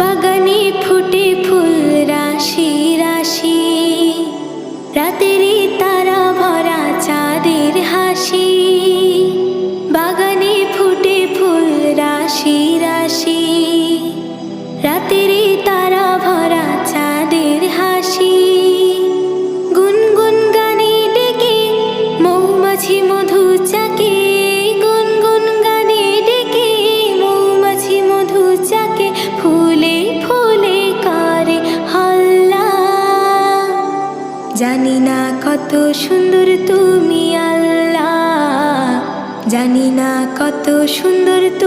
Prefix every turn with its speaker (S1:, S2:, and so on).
S1: বাগানে ফুটে ফুল রাশি রাশি, রাতেরই তারা ভরা চাঁদের হাসি। বাগানে ফুটে ফুল রাশি রাশি, রাতেরই তারা ভরা চাঁদের হাসি। গুনগুন গানে ডেকে মৌমাছি মধু চাকে, গুনগুন গানে ডেকে মৌমাছি মধু চাকে। ফুলে ফুলে করে হল্লা, জানি না কত সুন্দর তুমি আল্লাহ, জানি না কত সুন্দর তুমি।